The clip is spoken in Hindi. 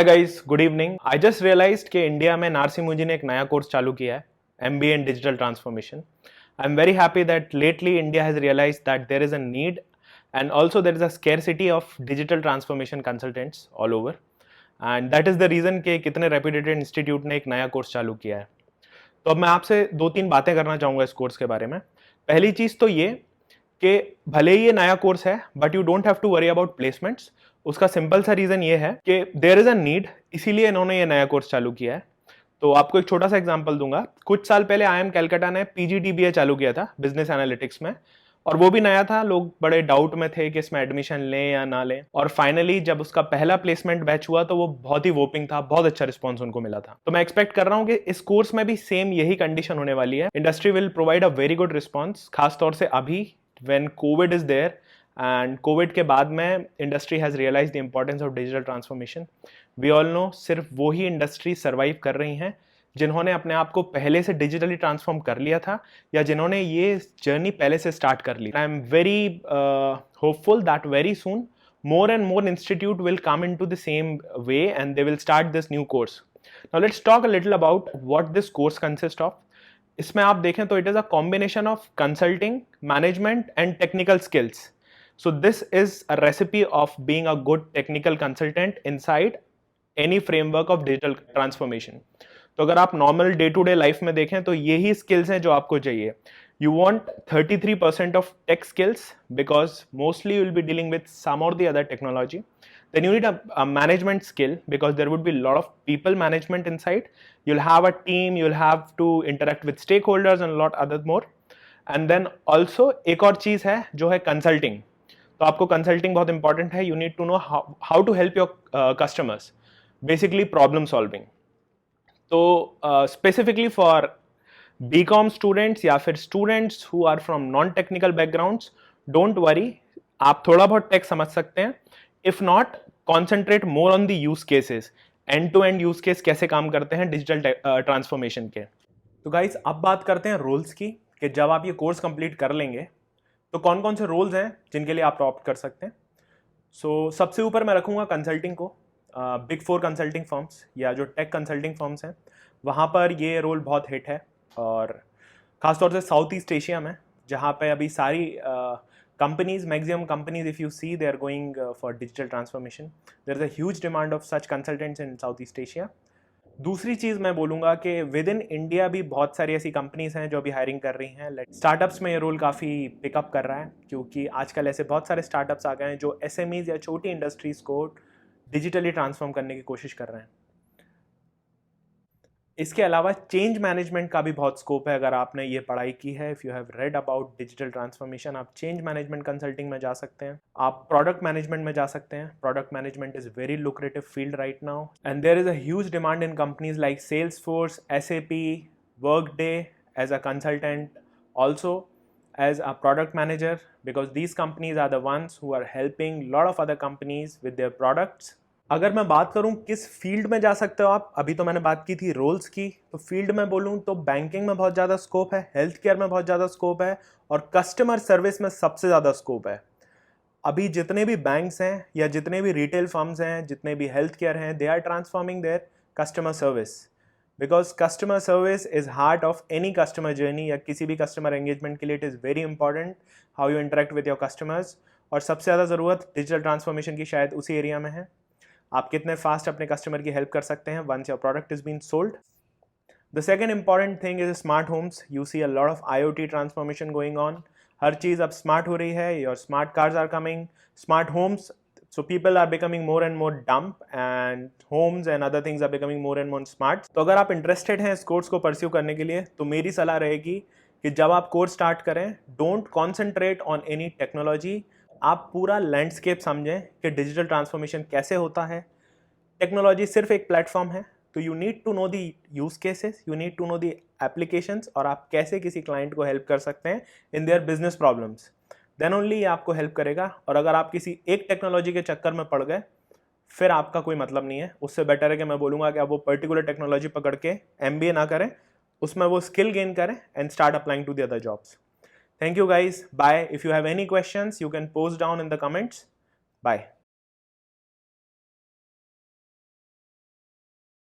Hi guys, good evening. I just realised कि इंडिया में नारसी मुझी ने एक नया कोर्स चालू किया है, MBA in digital transformation. I am very happy that lately India has realised that there is a need and also there is a scarcity of digital transformation consultants all over, and that is the reason कि कितने रेप्यूटेड इंस्टीट्यूट ने एक नया कोर्स चालू किया है। तो अब मैं आपसे दो तीन बातें करना चाहूँगा इस कोर्स के बारे में। पहली चीज़ तो ये कि भले ही ये नया कोर्स है but you don't have to worry about placements. उसका सिंपल सा रीजन ये है कि देयर इज अ नीड, इसीलिए इन्होंने ये नया कोर्स चालू किया है। तो आपको एक छोटा सा एग्जांपल दूंगा। कुछ साल पहले IIM कलकत्ता ने PGDBA चालू किया था बिजनेस एनालिटिक्स में, और वो भी नया था। लोग बड़े डाउट में थे कि इसमें एडमिशन लें या ना लें, और फाइनली जब उसका पहला प्लेसमेंट बैच हुआ तो वो बहुत ही वोपिंग था, बहुत अच्छा रिस्पॉन्स उनको मिला था। तो मैं एक्सपेक्ट कर रहा हूँ कि इस कोर्स में भी सेम यही कंडीशन होने वाली है। Industry will provide a very good response, खासतौर से अभी when COVID is there and COVID के बाद में industry has realise the importance of digital transformation. We all know सिर्फ वो ही इंडस्ट्री सर्वाइव कर रही हैं जिन्होंने अपने आप को पहले से डिजिटली ट्रांसफॉर्म कर लिया था, या जिन्होंने ये जर्नी पहले से स्टार्ट कर ली। I am very hopeful that very soon more and more institute will come into the same way and they will start this new course. Now let's talk a little about what this course consists of. इसमें आप देखें तो it is a combination of consulting, management and technical skills. So this is a recipe of being a good technical consultant inside any framework of digital transformation. तो अगर आप normal day to day life में देखें तो यही स्किल्स हैं जो आपको चाहिए। You want 33% of tech skills because mostly you will be dealing with some or the other technology. Then you need a management skill because there would be a lot of people management inside. You'll have a team, you'll have to interact with stakeholders and a lot other more. And then also एक और चीज़ है जो है consulting. तो आपको consulting बहुत important है. You need to know how to help your customers. Basically problem solving. तो specifically for BCom स्टूडेंट्स या फिर students who are from non technical backgrounds, don't worry, आप थोड़ा बहुत टेक समझ सकते हैं। If not, concentrate more on the use cases, end to end use case कैसे काम करते हैं डिजिटल ट्रांसफॉर्मेशन के। तो गाइस अब बात करते हैं रोल्स की, कि जब आप ये कोर्स कंप्लीट कर लेंगे तो कौन कौन से रोल्स हैं जिनके लिए आप ऑप्ट कर सकते हैं। सो सबसे ऊपर मैं रखूंगा कंसल्टिंग को। बिग 4 कंसल्टिंग फर्म्स या जो टेक कंसल्टिंग फर्म्स हैं वहाँ पर ये रोल बहुत हिट है, और ख़ासतौर से साउथ ईस्ट एशिया में, जहाँ पे अभी सारी companies, maximum companies if you see they are going for digital transformation, there is a huge demand of such consultants in South East Asia. दूसरी चीज़ मैं बोलूँगा कि विद इन इंडिया भी बहुत सारी ऐसी कंपनीज हैं जो अभी हायरिंग कर रही हैं। स्टार्टअप्स में ये रोल काफ़ी पिकअप कर रहा है, क्योंकि आजकल ऐसे बहुत सारे स्टार्टअप्स आ गए हैं जो SMEs या छोटी इंडस्ट्रीज़ को डिजिटली ट्रांसफॉर्म करने की कोशिश कर रहे हैं। इसके अलावा चेंज मैनेजमेंट का भी बहुत स्कोप है। अगर आपने ये पढ़ाई की है, if you have read about digital transformation, आप चेंज मैनेजमेंट कंसल्टिंग में जा सकते हैं, आप प्रोडक्ट मैनेजमेंट में जा सकते हैं। Product management is very lucrative field right now, and there is a huge demand in companies like Salesforce, SAP, Workday as a consultant, also as a product manager, because these companies are the ones who are helping lot of other companies with their products. अगर मैं बात करूं किस फील्ड में जा सकते हो आप, अभी तो मैंने बात की थी रोल्स की, तो फील्ड में बोलूं तो बैंकिंग में बहुत ज़्यादा स्कोप है, हेल्थ केयर में बहुत ज़्यादा स्कोप है, और कस्टमर सर्विस में सबसे ज़्यादा स्कोप है। अभी जितने भी बैंक्स हैं या जितने भी रिटेल फर्म्स हैं, जितने भी हेल्थ केयर हैं, they are transforming their customer service, because customer service is heart of any customer journey, या किसी भी कस्टमर एंगेजमेंट के लिए it is very important how you interact with your customers. और सबसे ज़्यादा ज़रूरत डिजिटल ट्रांसफॉर्मेशन की शायद उसी एरिया में है। आप कितने फास्ट अपने कस्टमर की हेल्प कर सकते हैं once your product is been sold. The second important thing is smart homes. You see a lot of IoT transformation going on. हर चीज़ अब स्मार्ट हो रही है। Your smart cars are coming, smart homes, so people are becoming more and more dumb and homes and other things are becoming more and more smart. तो अगर आप इंटरेस्टेड हैं इस कोर्स को परस्यू करने के लिए, तो मेरी सलाह रहेगी कि जब आप कोर्स स्टार्ट करें, don't concentrate on any technology. आप पूरा लैंडस्केप समझें कि डिजिटल ट्रांसफॉर्मेशन कैसे होता है। टेक्नोलॉजी सिर्फ एक प्लेटफॉर्म है, तो you need to know the use cases, you need to know the applications, और आप कैसे किसी क्लाइंट को हेल्प कर सकते हैं in their business problems. Then only ये आपको हेल्प करेगा। और अगर आप किसी एक टेक्नोलॉजी के चक्कर में पड़ गए, फिर आपका कोई मतलब नहीं है। उससे बेटर है कि मैं बोलूँगा कि आप वो पर्टिकुलर टेक्नोलॉजी पकड़ के MBA ना करें, उसमें वो स्किल गेन करें and start applying to the other jobs. Thank you guys, bye. If you have any questions you can post down in the comments. Bye.